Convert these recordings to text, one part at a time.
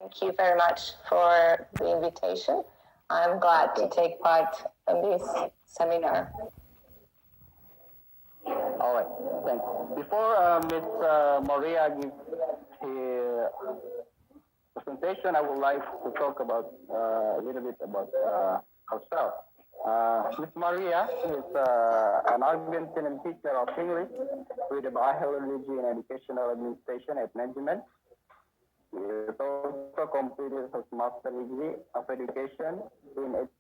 Thank you very much for the invitation. I'm glad to take part in this seminar. All right, thanks. Before Ms. Maria gives her presentation, I would like to talk about a little bit about herself. Ms. Maria is an Argentinian teacher of English with a biology and educational administration at Management. She has also completed her master's degree of education in education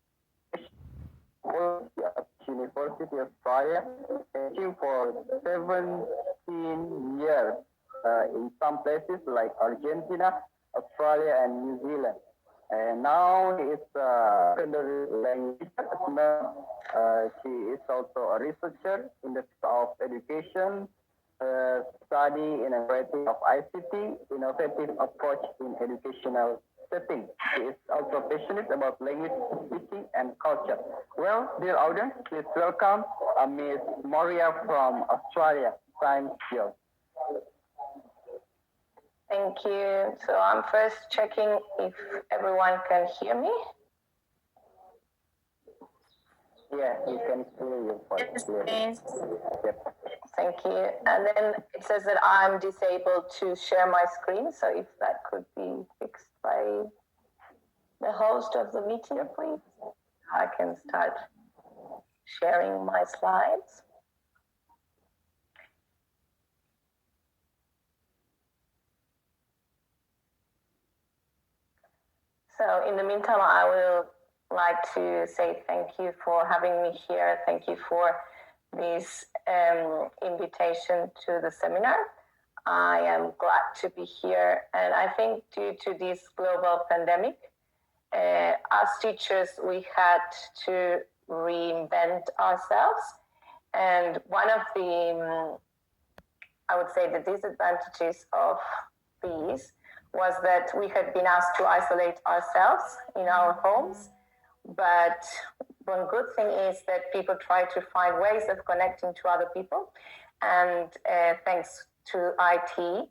at University of Australia, teaching for 17 years in some places like Argentina, Australia, and New Zealand. And now he is a secondary language assessment. She is also a researcher in the field of education, study in a variety of ICT, innovative approach in educational setting. She is also passionate about language teaching and culture. Well, dear audience, please welcome Ms. Maria from Australia. Thank you. Thank you. So I'm first checking if everyone can hear me. Yeah, you can hear you. Yes, please. Yep. Thank you. And then it says that I'm disabled to share my screen. So if that could be fixed by the host of the meeting, please, I can start sharing my slides. So in the meantime, I will like to say thank you for having me here. Thank you for this invitation to the seminar. I am glad to be here. And I think due to this global pandemic, as teachers, we had to reinvent ourselves. And one of the, I would say, the disadvantages of these was that we had been asked to isolate ourselves in our homes. But one good thing is that people try to find ways of connecting to other people. And thanks to IT,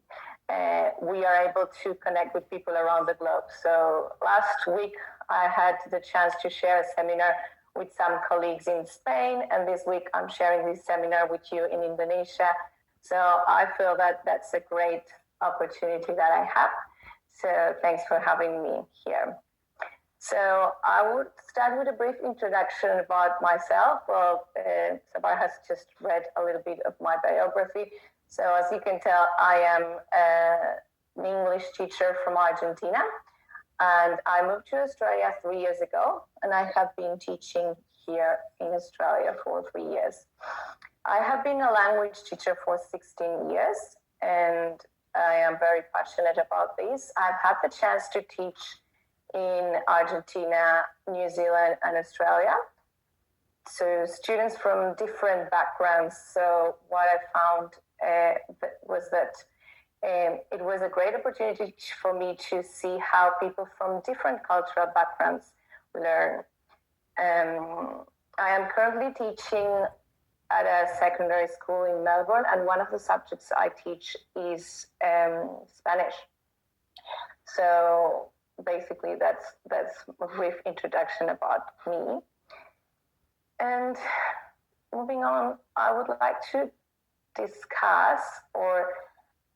we are able to connect with people around the globe. So last week, I had the chance to share a seminar with some colleagues in Spain. And this week, I'm sharing this seminar with you in Indonesia. So I feel that that's a great opportunity that I have. So thanks for having me here. So I would start with a brief introduction about myself. Well, Sabah has just read a little bit of my biography. So as you can tell, I am an English teacher from Argentina. And I moved to Australia 3 years ago. And I have been teaching here in Australia for 3 years. I have been a language teacher for 16 years. And I am very passionate about this. I've had the chance to teach in Argentina, New Zealand, and Australia. So students from different backgrounds. So what I found was that it was a great opportunity for me to see how people from different cultural backgrounds learn. I am currently teaching at a secondary school in Melbourne, and one of the subjects I teach is Spanish. So basically, that's a brief introduction about me. And moving on, I would like to discuss or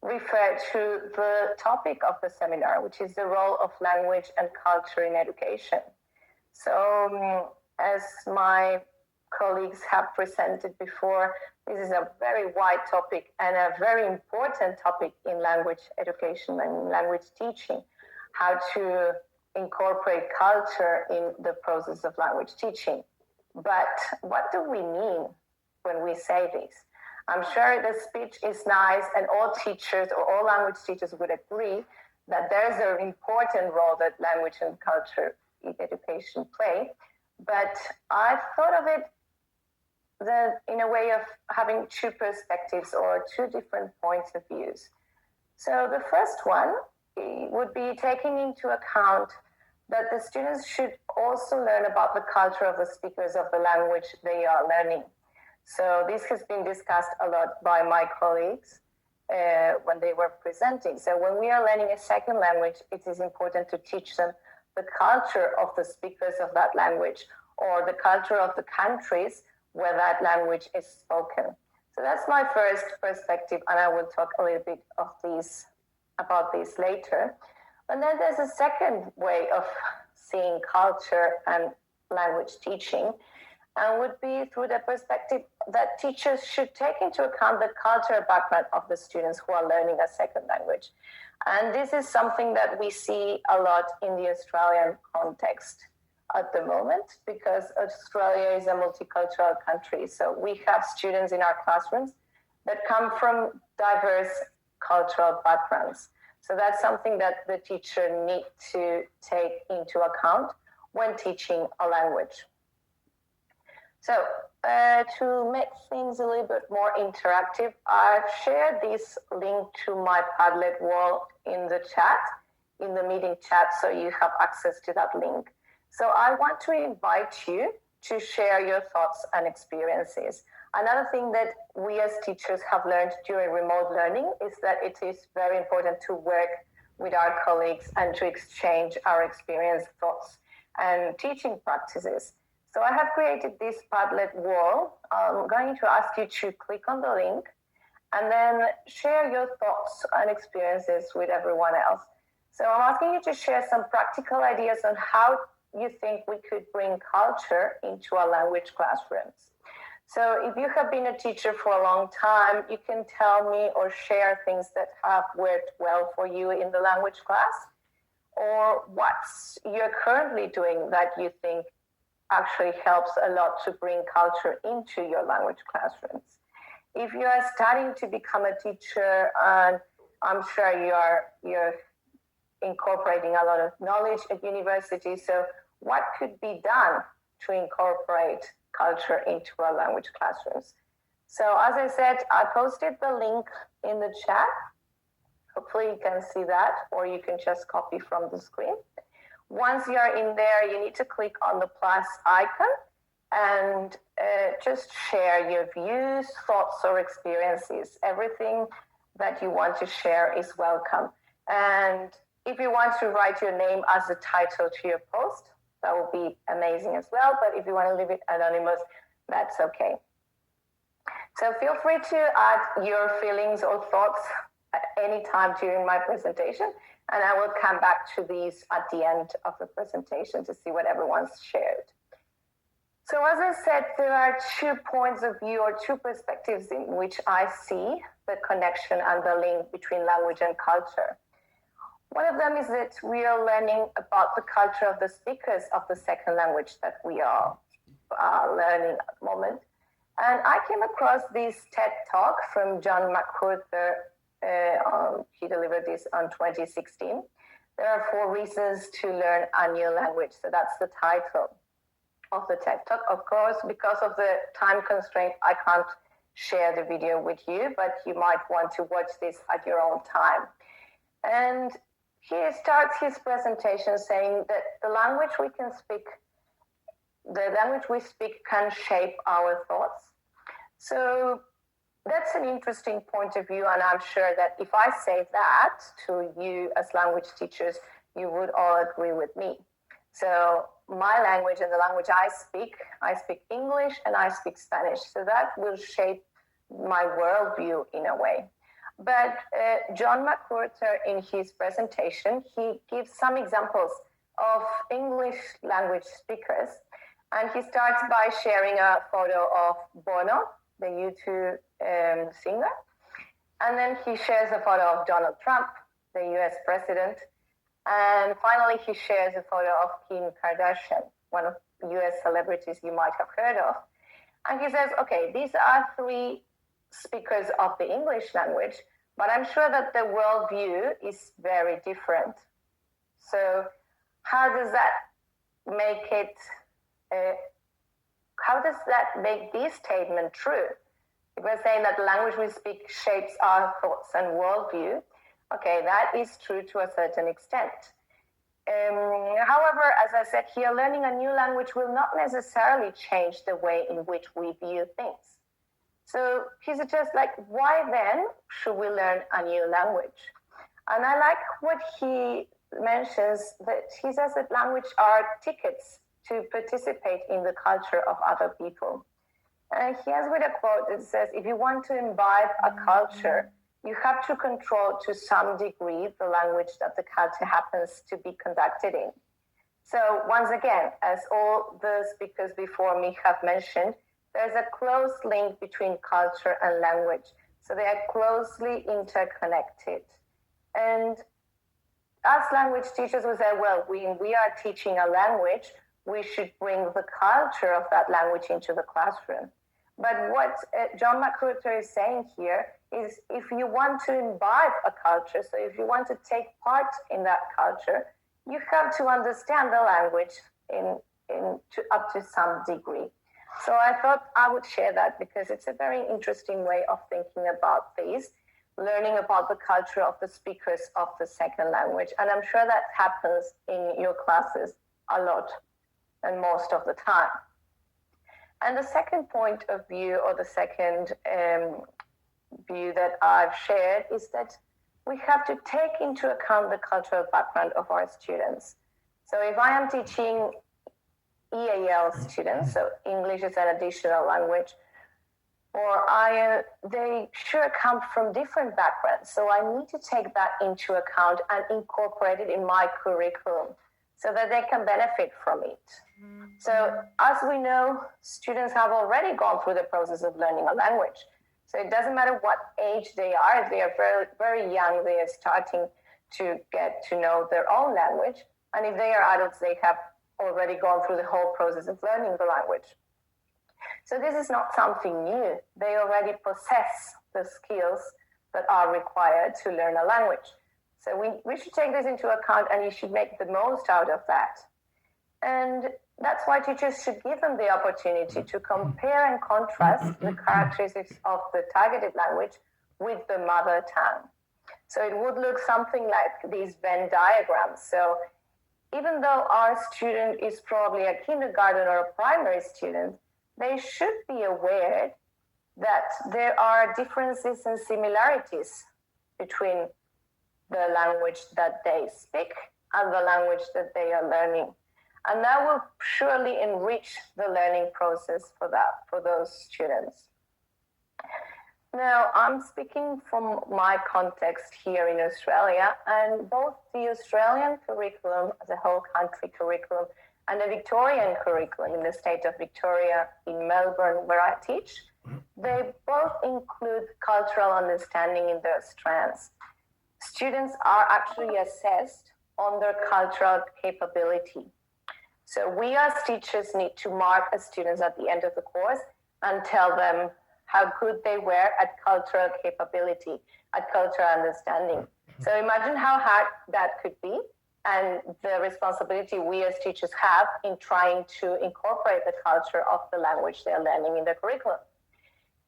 refer to the topic of the seminar, which is the role of language and culture in education. So as my colleagues have presented before, this is a very wide topic and a very important topic in language education and language teaching, how to incorporate culture in the process of language teaching. But what do we mean when we say this? I'm sure the speech is nice and all teachers or all language teachers would agree that there's an important role that language and culture in education play. But I thought of it in a way of having two perspectives or two different points of views. So the first one would be taking into account that the students should also learn about the culture of the speakers of the language they are learning. So this has been discussed a lot by my colleagues. when they were presenting. So when we are learning a second language, it is important to teach them the culture of the speakers of that language, or the culture of the countries where that language is spoken. So that's my first perspective, and I will talk a little bit about this later. And then there's a second way of seeing culture and language teaching, and would be through the perspective that teachers should take into account the cultural background of the students who are learning a second language. And this is something that we see a lot in the Australian context at the moment, because Australia is a multicultural country. So we have students in our classrooms that come from diverse cultural backgrounds. So that's something that the teacher needs to take into account when teaching a language. So to make things a little bit more interactive, I've shared this link to my Padlet wall in the chat, in the meeting chat, so you have access to that link. So I want to invite you to share your thoughts and experiences. Another thing that we as teachers have learned during remote learning is that it is very important to work with our colleagues and to exchange our experience, thoughts, and teaching practices. So I have created this Padlet wall. I'm going to ask you to click on the link and then share your thoughts and experiences with everyone else. So I'm asking you to share some practical ideas on how you think we could bring culture into our language classrooms. So if you have been a teacher for a long time, you can tell me or share things that have worked well for you in the language class, or what you're currently doing that you think actually helps a lot to bring culture into your language classrooms. If you are starting to become a teacher, and I'm sure you're incorporating a lot of knowledge at university, so what could be done to incorporate culture into our language classrooms? So as I said, I posted the link in the chat. Hopefully you can see that, or you can just copy from the screen. Once you're in there, you need to click on the plus icon and just share your views, thoughts, or experiences. Everything that you want to share is welcome. And if you want to write your name as the title to your post, that would be amazing as well. But if you want to leave it anonymous, that's okay. So feel free to add your feelings or thoughts at any time during my presentation, and I will come back to these at the end of the presentation to see what everyone's shared. So as I said, there are 2 points of view or 2 perspectives in which I see the connection and the link between language and culture. One of them is that we are learning about the culture of the speakers of the second language that we are learning at the moment. And I came across this TED talk from John McWhorter. He delivered this on 2016. There are 4 reasons to learn a new language. So that's the title of the TED talk. Of course, because of the time constraint, I can't share the video with you, but you might want to watch this at your own time. And he starts his presentation saying that the language we speak can shape our thoughts. So that's an interesting point of view, and I'm sure that if I say that to you as language teachers, you would all agree with me. So my language and the language I speak English and I speak Spanish. So that will shape my worldview in a way. But John McWhorter, in his presentation, he gives some examples of English language speakers. And he starts by sharing a photo of Bono, the U2 singer. And then he shares a photo of Donald Trump, the US president. And finally, he shares a photo of Kim Kardashian, one of US celebrities you might have heard of. And he says, okay, these are 3 speakers of the English language, but I'm sure that the worldview is very different. So how does that make it, how does that make this statement true? If we're saying that the language we speak shapes our thoughts and worldview, okay, that is true to a certain extent. However, as I said here, learning a new language will not necessarily change the way in which we view things. So he suggests, like, why then should we learn a new language? And I like what he mentions, that he says that language are tickets to participate in the culture of other people. And he has with a quote that says, if you want to imbibe a culture, you have to control to some degree the language that the culture happens to be conducted in. So once again, as all the speakers before me have mentioned, there's a close link between culture and language. So they are closely interconnected. And as language teachers, we say, well, when we are teaching a language, we should bring the culture of that language into the classroom. But what John McWhorter is saying here is, if you want to imbibe a culture, so if you want to take part in that culture, you have to understand the language up to some degree. So I thought I would share that because it's a very interesting way of thinking about these, learning about the culture of the speakers of the second language. And I'm sure that happens in your classes a lot and most of the time. And the second point of view, or the second view that I've shared, is that we have to take into account the cultural background of our students. So if I am teaching EAL students, so English is an additional language, or they sure come from different backgrounds. So I need to take that into account and incorporate it in my curriculum so that they can benefit from it. So as we know, students have already gone through the process of learning a language. So it doesn't matter what age they are. If they are very, very young, they are starting to get to know their own language. And if they are adults, they have already gone through the whole process of learning the language. So this is not something new. They already possess the skills that are required to learn a language. So we should take this into account, and you should make the most out of that. And that's why teachers should give them the opportunity to compare and contrast the characteristics of the targeted language with the mother tongue. So it would look something like these Venn diagrams. So even though our student is probably a kindergarten or a primary student, they should be aware that there are differences and similarities between the language that they speak and the language that they are learning. And that will surely enrich the learning process for those students. Now, I'm speaking from my context here in Australia, and both the Australian curriculum, as a whole country curriculum, and the Victorian curriculum in the state of Victoria in Melbourne, where I teach, they both include cultural understanding in their strands. Students are actually assessed on their cultural capability. So we as teachers need to mark as students at the end of the course and tell them how good they were at cultural capability, at cultural understanding. So imagine how hard that could be, and the responsibility we as teachers have in trying to incorporate the culture of the language they're learning in the curriculum.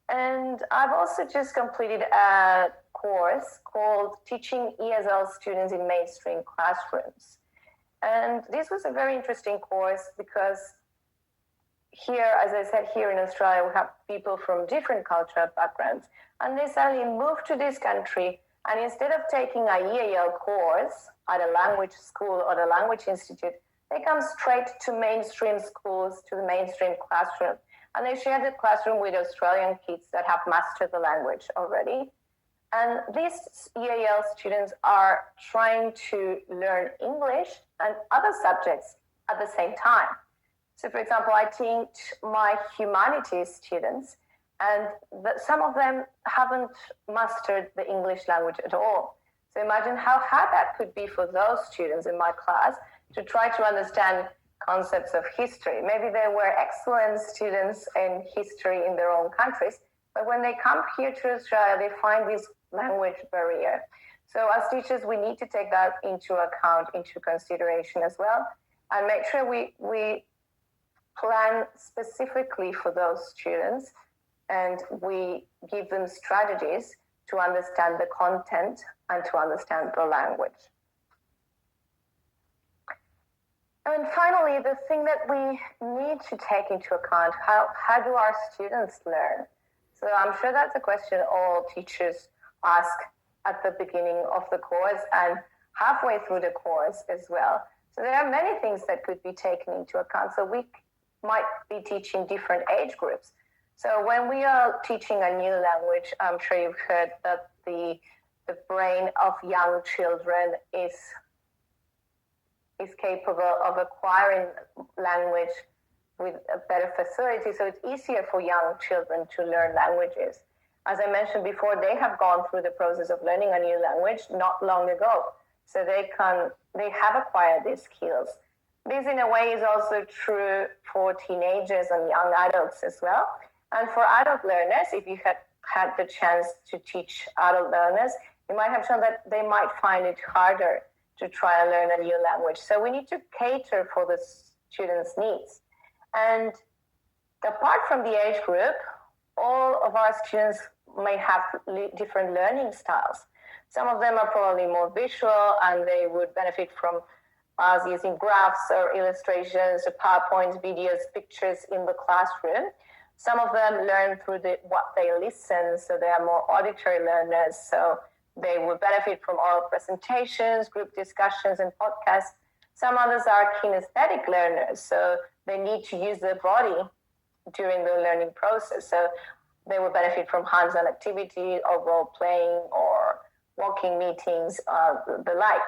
And I've also just completed a course called Teaching ESL Students in Mainstream Classrooms. And this was a very interesting course because here, as I said, here in Australia, we have people from different cultural backgrounds, and they suddenly moved to this country, and instead of taking a EAL course at a language school or a language institute, they come straight to mainstream schools, to the mainstream classroom, and they share the classroom with Australian kids that have mastered the language already. And these EAL students are trying to learn English and other subjects at the same time. So, for example, I teach my humanities students, and some of them haven't mastered the English language at all. So imagine how hard that could be for those students in my class to try to understand concepts of history. Maybe they were excellent students in history in their own countries, but when they come here to Australia, they find this language barrier. So as teachers, we need to take that into account, into consideration as well, and make sure we plan specifically for those students, and we give them strategies to understand the content and to understand the language. And finally, the thing that we need to take into account, how do our students learn? So I'm sure that's a question all teachers ask at the beginning of the course and halfway through the course as well. So there are many things that could be taken into account. So we might be teaching different age groups. So when we are teaching a new language, I'm sure you've heard that the brain of young children is capable of acquiring language with a better facility. So it's easier for young children to learn languages. As I mentioned before, they have gone through the process of learning a new language not long ago. So they have acquired these skills. This in a way is also true for teenagers and young adults as well. And for adult learners, if you had the chance to teach adult learners, you might have shown that they might find it harder to try and learn a new language. So we need to cater for the students' needs. And apart from the age group, all of our students may have different learning styles. Some of them are probably more visual and they would benefit from us using graphs or illustrations or PowerPoints, videos, pictures in the classroom. Some of them learn through what they listen, so they are more auditory learners, so they would benefit from oral presentations, group discussions, and podcasts. Some others are kinesthetic learners, so they need to use their body during the learning process. So they will benefit from hands-on activity or role-playing or walking meetings, the like.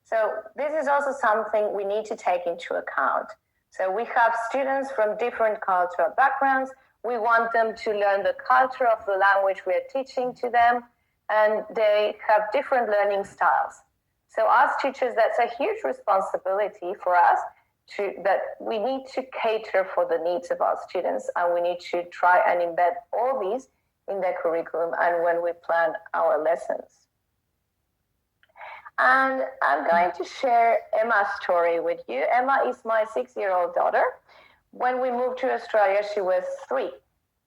So this is also something we need to take into account. So we have students from different cultural backgrounds. We want them to learn the culture of the language we are teaching to them, and they have different learning styles. So as teachers, that's a huge responsibility for us that we need to cater for the needs of our students, and we need to try and embed all these in their curriculum and when we plan our lessons. And I'm going to share Emma's story with you. Emma is my 6-year-old daughter. When we moved to Australia, she was 3.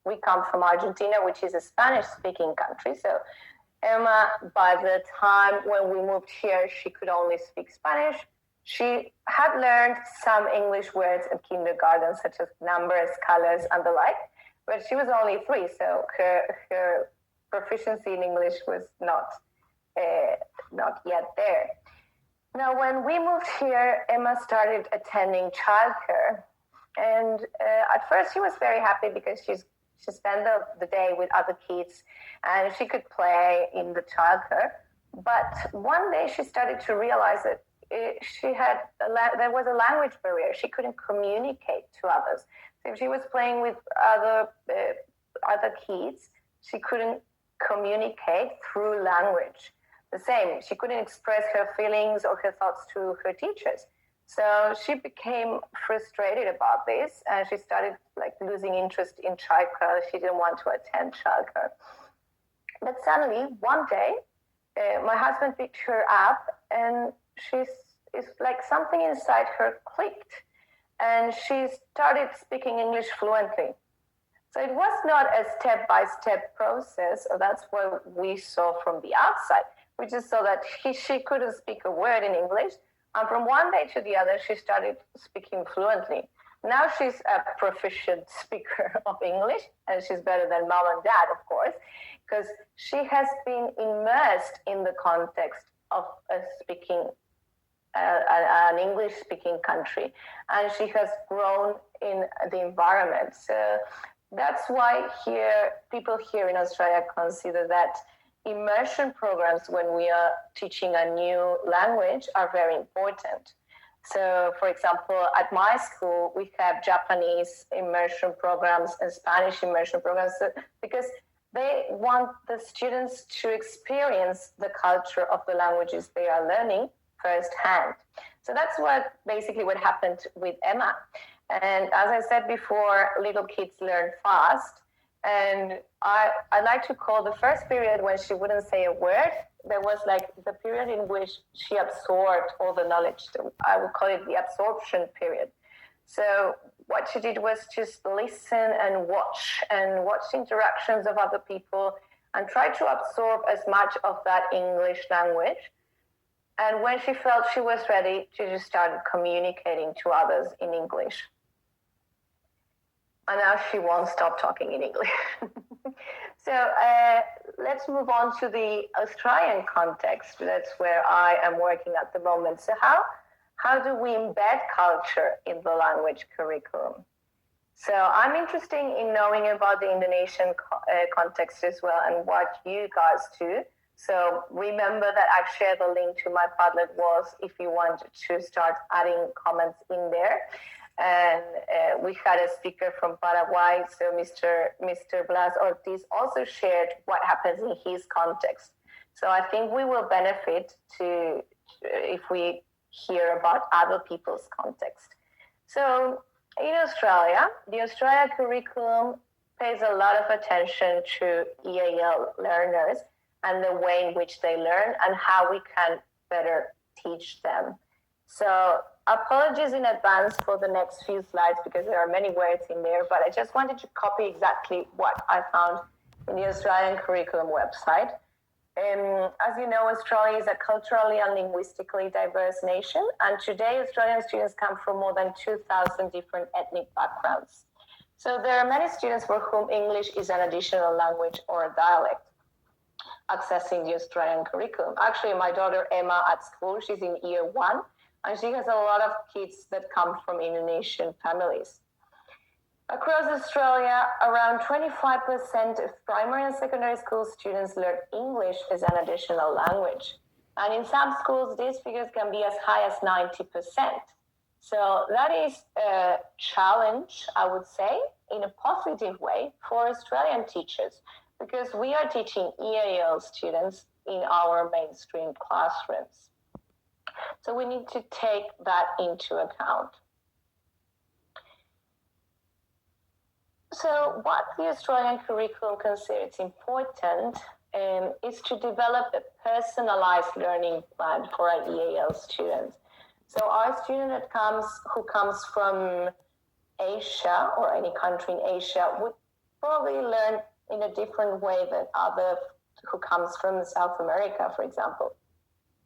We come from Argentina, which is a Spanish-speaking country. So Emma, by the time when we moved here, she could only speak Spanish. She had learned some English words at kindergarten, such as numbers, colors, and the like, but she was only 3, so her proficiency in English was not yet there. Now, when we moved here, Emma started attending childcare, and at first she was very happy because she spent the day with other kids, and she could play in the childcare. But one day she started to realize that there was a language barrier. She couldn't communicate to others. So if she was playing with other kids, she couldn't communicate through language. The same, she couldn't express her feelings or her thoughts to her teachers. So she became frustrated about this, and she started losing interest in childcare. She didn't want to attend childcare. But suddenly, one day, my husband picked her up, and it's like something inside her clicked, and she started speaking English fluently. So it was not a step-by-step process. So that's what we saw from the outside. We just saw that she couldn't speak a word in English. And from one day to the other, she started speaking fluently. Now she's a proficient speaker of English, and she's better than mom and dad, of course, because she has been immersed in the context of an English-speaking country, and she has grown in the environment. So that's why people here in Australia consider that immersion programs when we are teaching a new language are very important. So, for example, at my school, we have Japanese immersion programs and Spanish immersion programs because they want the students to experience the culture of the languages they are learning firsthand. So that's basically what happened with Emma. And as I said before, little kids learn fast. And I like to call the first period when she wouldn't say a word, there was the period in which she absorbed all the knowledge. I would call it the absorption period. So what she did was just listen and watch interactions of other people and try to absorb as much of that English language. And when she felt she was ready, she just started communicating to others in English. And now she won't stop talking in English. So let's move on to the Australian context. That's where I am working at the moment. So how do we embed culture in the language curriculum? So I'm interested in knowing about the Indonesian context as well and what you guys do. So remember that I've shared the link to my Padlet walls if you want to start adding comments in there. And we had a speaker from Paraguay, so Mr. Blas Ortiz also shared what happens in his context. So I think we will benefit if we hear about other people's context. So in Australia, the Australia curriculum pays a lot of attention to EAL learners and the way in which they learn and how we can better teach them. So apologies in advance for the next few slides because there are many words in there, but I just wanted to copy exactly what I found in the Australian curriculum website. As you know, Australia is a culturally and linguistically diverse nation, and today Australian students come from more than 2,000 different ethnic backgrounds. So there are many students for whom English is an additional language or a dialect accessing the Australian curriculum. Actually, my daughter Emma at school, she's in year 1, and she has a lot of kids that come from Indonesian families. Across Australia, around 25% of primary and secondary school students learn English as an additional language. And in some schools, these figures can be as high as 90%. So that is a challenge, I would say, in a positive way for Australian teachers, because we are teaching EAL students in our mainstream classrooms. So we need to take that into account. So what the Australian curriculum considers important is to develop a personalized learning plan for our EAL students. So our student who comes from Asia or any country in Asia would probably learn in a different way than other who comes from South America, for example,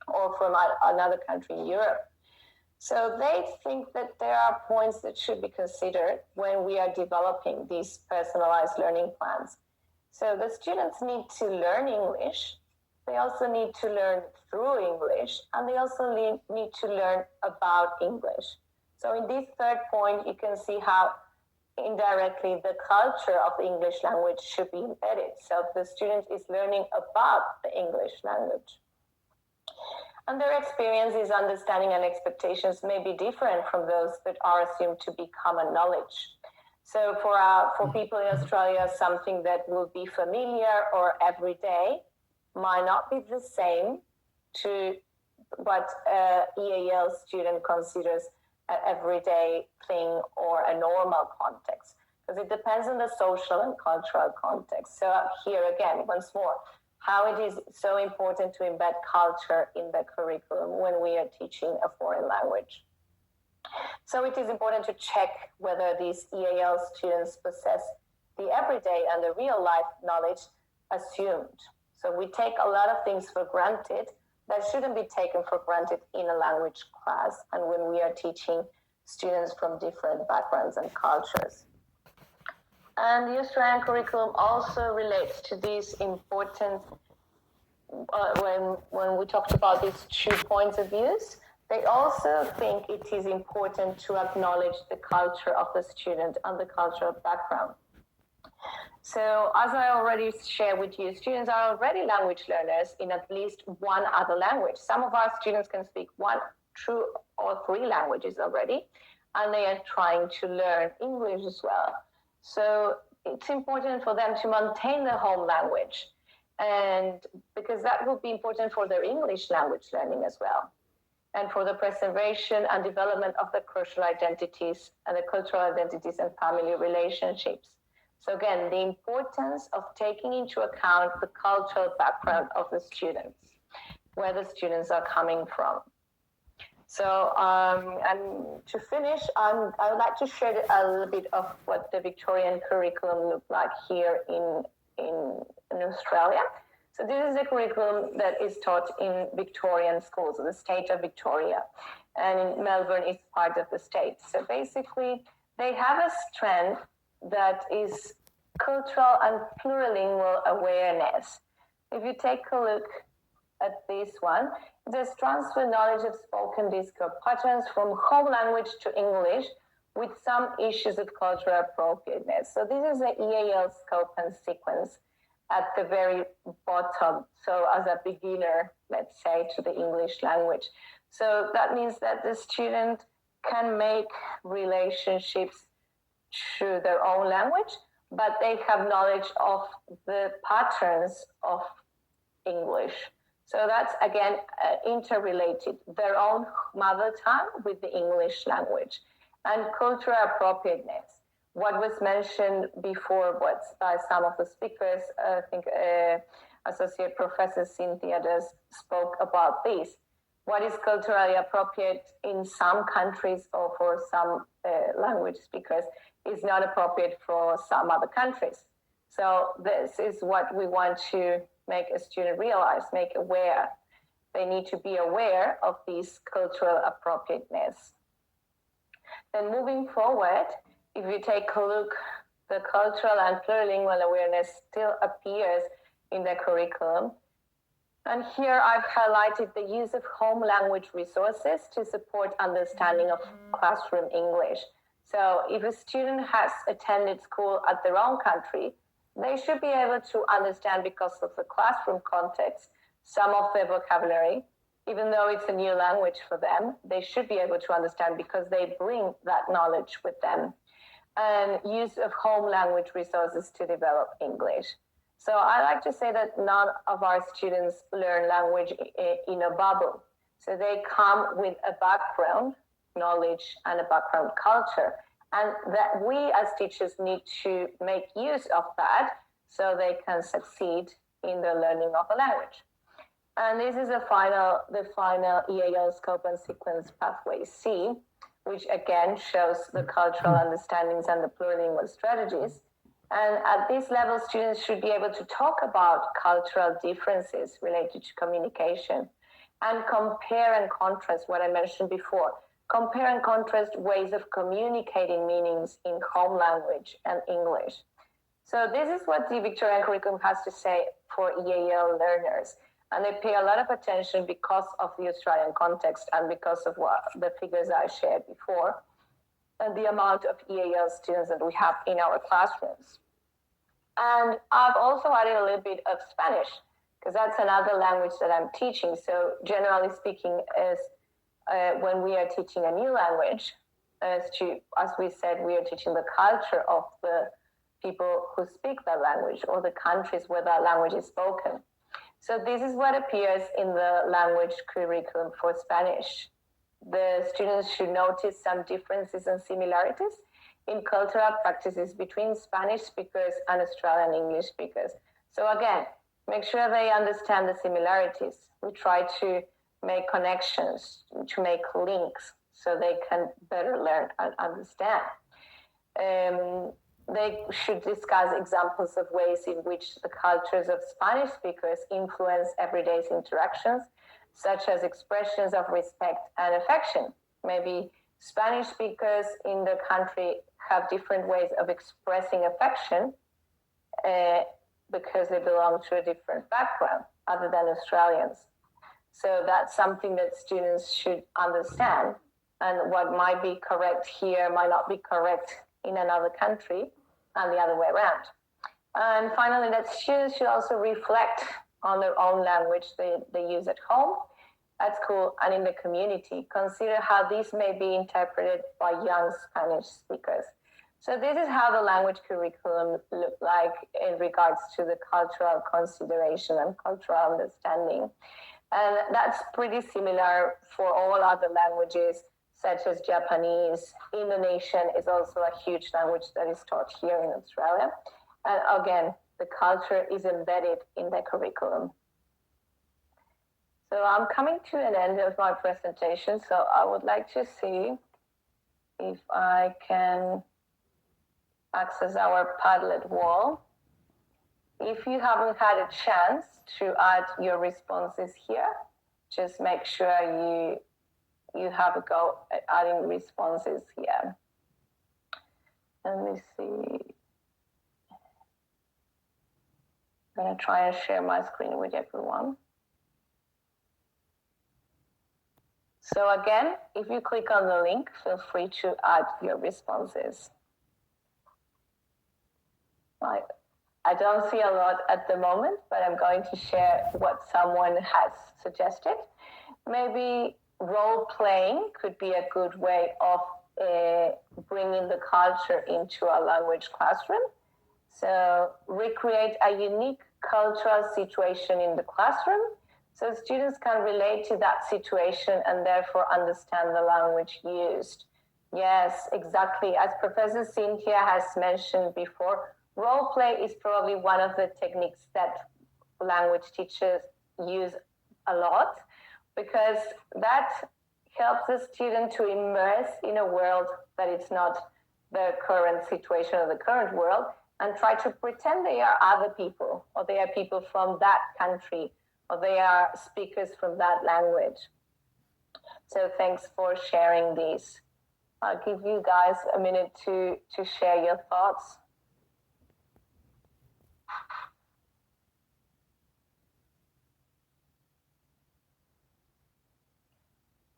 or from another country in Europe. So they think that there are points that should be considered when we are developing these personalized learning plans. So the students need to learn English. They also need to learn through English, and they also need to learn about English. So in this third point, you can see how indirectly the culture of the English language should be embedded. So the student is learning about the English language. And their experiences, understanding, and expectations may be different from those that are assumed to be common knowledge. So for people in Australia, something that will be familiar or everyday might not be the same to what an EAL student considers an everyday thing or a normal context, because it depends on the social and cultural context. So here again, once more, how it is so important to embed culture in the curriculum when we are teaching a foreign language. So it is important to check whether these EAL students possess the everyday and the real life knowledge assumed. So we take a lot of things for granted that shouldn't be taken for granted in a language class and when we are teaching students from different backgrounds and cultures. And the Australian curriculum also relates to these important, when we talked about these 2 points of views, they also think it is important to acknowledge the culture of the student and the cultural background. So as I already shared with you, students are already language learners in at least one other language. Some of our students can speak 1, 2, or 3 languages already, and they are trying to learn English as well. So it's important for them to maintain their home language, and because that will be important for their English language learning as well, and for the preservation and development of the cultural identities and the cultural identities and family relationships. So again, the importance of taking into account the cultural background of the students, where the students are coming from. So, and to finish, I would like to share a little bit of what the Victorian curriculum looked like here in Australia. So this is a curriculum that is taught in Victorian schools, the state of Victoria, and Melbourne is part of the state. So basically, they have a strand that is cultural and plurilingual awareness. If you take a look at this one, it says transfer knowledge of spoken discourse patterns from home language to English with some issues of cultural appropriateness. So this is the EAL scope and sequence at the very bottom. So as a beginner, let's say, to the English language. So that means that the student can make relationships through their own language, but they have knowledge of the patterns of English. So that's, again, interrelated, their own mother tongue with the English language. And cultural appropriateness. What was mentioned before by some of the speakers, I think Associate Professor Cynthia spoke about this. What is culturally appropriate in some countries or for some language speakers is not appropriate for some other countries. So this is what we want to make a student realize, make aware. They need to be aware of this cultural appropriateness. Then moving forward, if you take a look, the cultural and plurilingual awareness still appears in the curriculum. And here I've highlighted the use of home language resources to support understanding of classroom English. So if a student has attended school at their own country, they should be able to understand, because of the classroom context, some of their vocabulary. Even though it's a new language for them, they should be able to understand because they bring that knowledge with them. And use of home language resources to develop English. So I like to say that none of our students learn language in a bubble. So they come with a background knowledge and a background culture. And that we as teachers need to make use of that so they can succeed in the learning of a language. And this is the final EAL scope and sequence pathway C, which again shows the cultural understandings and the plurilingual strategies. And at this level, students should be able to talk about cultural differences related to communication and compare and contrast what I mentioned before. Compare and contrast ways of communicating meanings in home language and English. So this is what the Victorian curriculum has to say for EAL learners. And they pay a lot of attention because of the Australian context and because of what the figures I shared before and the amount of EAL students that we have in our classrooms. And I've also added a little bit of Spanish because that's another language that I'm teaching. So generally speaking, when we are teaching a new language, as we said, we are teaching the culture of the people who speak that language or the countries where that language is spoken. So this is what appears in the language curriculum for Spanish. The students should notice some differences and similarities in cultural practices between Spanish speakers and Australian English speakers. So again, make sure they understand the similarities. We try to make connections, to make links so they can better learn and understand. They should discuss examples of ways in which the cultures of Spanish speakers influence everyday interactions, such as expressions of respect and affection. Maybe Spanish speakers in the country have different ways of expressing affection because they belong to a different background other than Australians. So that's something that students should understand, and what might be correct here might not be correct in another country, and the other way around. And finally, that students should also reflect on their own language they use at home, at school, and in the community. Consider how this may be interpreted by young Spanish speakers. So this is how the language curriculum look like in regards to the cultural consideration and cultural understanding. And that's pretty similar for all other languages, such as Japanese. Indonesian is also a huge language that is taught here in Australia. And again, the culture is embedded in the curriculum. So I'm coming to an end of my presentation. So I would like to see if I can access our Padlet wall. If you haven't had a chance to add your responses here, just make sure you have a go at adding responses here. Let me see. I'm going to try and share my screen with everyone. So again, if you click on the link, feel free to add your responses. Right. I don't see a lot at the moment, but I'm going to share what someone has suggested. Maybe role-playing could be a good way of bringing the culture into a language classroom. So recreate a unique cultural situation in the classroom so students can relate to that situation and therefore understand the language used. Yes, exactly. As Professor Cynthia has mentioned before, role play is probably one of the techniques that language teachers use a lot, because that helps the student to immerse in a world that it's not the current situation or the current world, and try to pretend they are other people, or they are people from that country, or they are speakers from that language. So thanks for sharing these. I'll give you guys a minute to share your thoughts.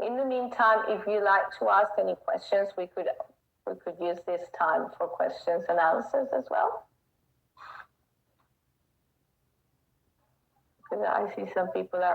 In the meantime, if you'd like to ask any questions, we could use this time for questions and answers as well. Because I see some people are